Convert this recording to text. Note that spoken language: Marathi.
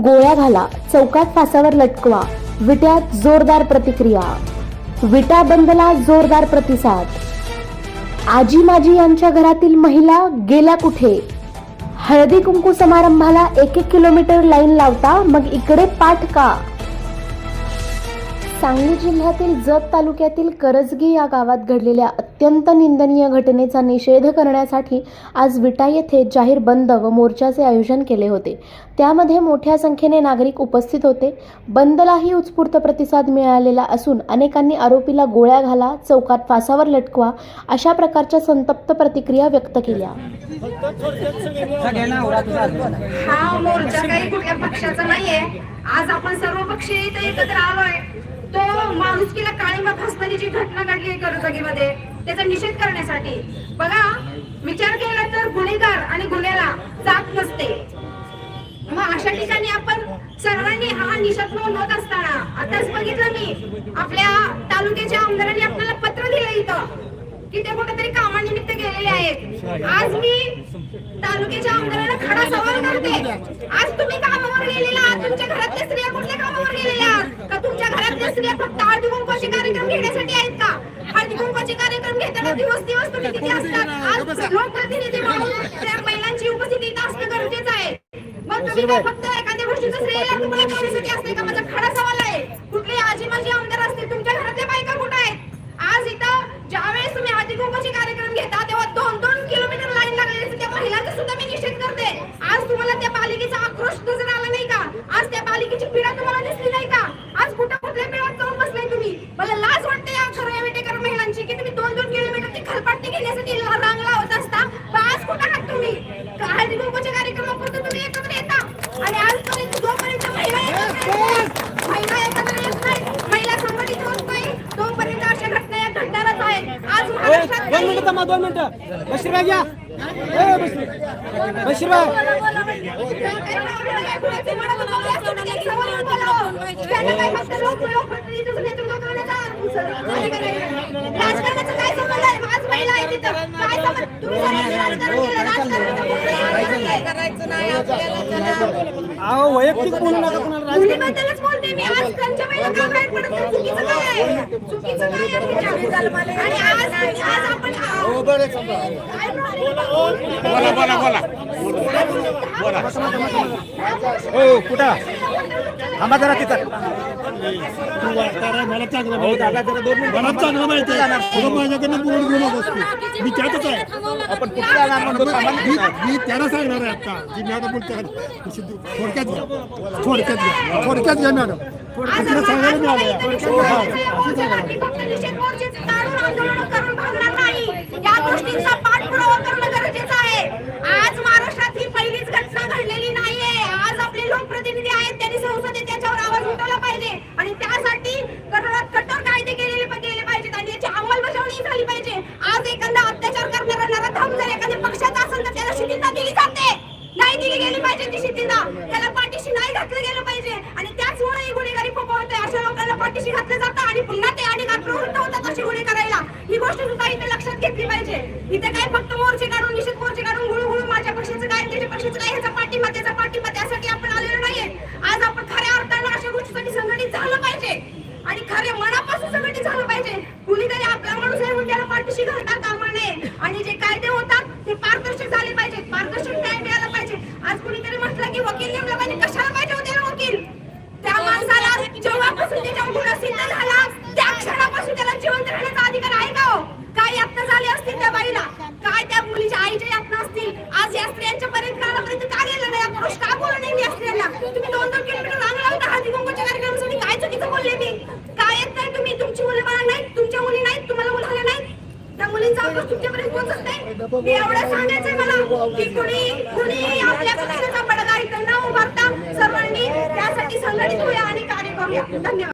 गोळ्या घाला, चौकात फासावर लटकवा, विट्यात जोरदार प्रतिक्रिया. विटा बंदला जोरदार प्रतिसाद. आजी माजी यांच्या घरातील महिला गेल्या कुठे? हळदी कुंकू समारंभाला 1-1 किलोमीटर लाईन लावता, मग इकडे पाठ का? सांगली जिल्ह्यातील जत तालुक्यातील करजगी या गावात घडलेल्या अत्यंत निंदनीय घटनेचा निषेध करण्यासाठी आज विटा येथे जाहीर बंद व मोर्चाचे आयोजन केले होते. त्यामध्ये मोठ्या संख्येने नागरिक उपस्थित होते. बंदलाही उत्स्फूर्त प्रतिसाद मिळालेला असून अनेकांनी आरोपीला गोळ्या घाला, चौकात फासावर लटकवा अशा प्रकारच्या संतप्त प्रतिक्रिया व्यक्त केल्या. हा मोर्चा काही कुठल्या पक्षाचा नाहीये. आज आपण सर्व पक्षीय इथे एकत्र आलोय. तो माणुसकीला काळीमा फासणारी जी घटना घडली आहे करजगीमध्ये, त्याचा निषेध करण्यासाठी. बघा, विचार केला तर गुन्हेगार आणि गुन्ह्याला जात नसते. मग अशा ठिकाणी आपण सर्वांनी हा निषेध नोंदवत असताना आताच बघितलं मी आपल्या तालुक्याच्या आमदारांनी आपल्याला पत्र दिलं इथं की ते कुठेतरी कामानिमित्त गेलेले आहेत. आज मी तालुक्याच्या आमदारांना खडा सवाल करते, आज तुम्ही कामावर गेलेला आहात, तुमच्या घरातल्या स्त्रिया कुठल्या कामावर गेलेल्या आहात? का तुमच्या घरातल्या स्त्रिया फक्त हळदी कुंकवाचे कार्यक्रम घेण्यासाठी आहेत का? हळदी कुंकवाचे कार्यक्रम घेताना दिवस तुम्ही तिथे असतात. आज लोकप्रतिनिधी म्हणून त्या महिलांची उपस्थिती इथं असणं गरजेचं आहे. मग तुम्ही काय फक्त एखाद्या गोष्टीचं श्रेय तुम्हाला ठेवण्यासाठी असते का? माझा खडा सवाल आहे, कुठले आजी माझी आमदार असतील, तुमच्या घरातल्या बायका कुठे आहेत? आज इथं ज्यावेळेस तुम्ही हळदी कुंकवाचे कार्यक्रम घेता तेव्हा 2-2 किलोमीटर लाईन लागलेली, त्या महिलांचा सुद्धा मी निषेध करते. आज तुम्हाला त्या पालिकेचा आक्रोश नजर आला नाही का? आज त्या पालिकेची पीडा तुम्हाला दिसली नाही का? आज कुठल्या पिढ्यात जाऊन बसलाय तुम्ही? मला लाज वाटते या खऱ्या विटेकर महिलांची की तुम्ही 2-2 किलोमीटर ती खलपाटणी घेण्यासाठी रांग लावत असता. आज कुठं आहात तुम्ही? हळदी कुंकवाच्या कार्यक्रमापुरतं तुम्ही एकत्र येता आणि आजपर्यंत जोपर्यंत महिला एकत्र येत नाही, महिला संघटित होत नाही, तोपर्यंत अशा घटना या घडणारच आहेत. आज महाराष्ट्रात 2 मिनिटं बशीरभाई घ्या. बशीरभाई राजकारणाचं काय संबंध आहे? आज महिला आहे तिथं काय संबंध? तुम्ही करायचं नाही आपल्याला. वैयक्तिक बोलू नका कोणाला. मुलीबद्दलच बोलते मी. आज त्यांच्या महिला का बाहेर पडत नाही? चुकीचं काय आहे? चुकीचं काय आहे? आणि आज आपण हो कुठं थांबा जरा तिथं. मला चांगलं माहिती आहे, माझ्याकडनं बोलून घेऊ नकोस. मी त्यातच आहे. आपण मी त्याला सांगणार आहे आता जी मॅडम बोलते थोडक्यात घ्या मॅडम. सांगायला आज महाराष्ट्रात ही पहिलीच घटना घडलेली नाहीये. आज आपले लोकप्रतिनिधी आहेत, त्यांनी संसदेत त्याच्यावर आवाज उठवला पाहिजे आणि त्यासाठी कठोर कायदे केले पाहिजेत आणि याची अंमलबजावणी झाली पाहिजे. आज एखादा अत्याचार करणारा नराधम जर एखाद्या पक्षाचा असेल तर त्याला शिथिलता दिली जाते, नाही दिली गेली पाहिजे ती शिथिलता. त्याला पाठीशी नाही घातलं गेलं पाहिजे आणि त्याचमुळे ही गुन्हेगारी फोफावते. अशा लोकांना पाठीशी घातलं जातं आणि पुन्हा ते आणि प्रवृत्त होतात अशी गुन्हे करायला. ही गोष्ट सुद्धा इथे लक्षात घेतली पाहिजे. इथे काय फक्त मोर्चे काढून निषेध मोर्चे काढून गुळू माझ्या पक्षाचं काय त्याच्या पक्षाचं काय ह्याचा पाठिंबा त्यासाठी आपण आलेलो नाहीये. आज आपण खऱ्या अर्थानं अशा गोष्टीसाठी संघटित झालं पाहिजे आणि खऱ्या मनापासून संघटित झालं पाहिजे. कुणीतरी आपला माणूस आहे म्हणून त्याला पाठीशी घालता कामा नये आणि जे कायदे होतात ते पारदर्शक झाले पाहिजेत, पारदर्शक न्याय मिळाला पाहिजे. आज कुणीतरी म्हटलं की वकील नेमला पाहिजे. कशाला पाहिजे होते ना वकील? त्या माणसाला जेव्हापासून त्याच्या गुन्हा सिद्ध झाला त्या क्षणापासून त्याला जिवंत राहण्याचा अधिकार आहे का? हो, काय यातना झाली असतील त्या बाईला? काय त्या मुलीच्या आईच्या यातना असतील? आज या स्त्रियांच्या पर्यंत का गेलं नाही? पुरुष का बोलू नाही या स्त्रियांना? तुम्ही 2-2 किलोमीटर रांग लावता हळदी कुंकवाच्या कार्यक्रमासाठी. काय चुकीचं बोलले मी? काय येत नाही तुम्ही? तुमची मुलं बाळा नाहीत, तुमच्या मुली नाहीत, तुम्हाला मुलं झाले नाहीत, त्या मुलींचा आवाज तुमच्यापर्यंत पोहोचत नाही. मी एवढं सांगायचंय मला की कुणी आपल्या पक्षाचा बडगा इथं न उभारता सर्वांनी त्यासाठी संघटित होऊया आणि कार्य करूया. धन्यवाद.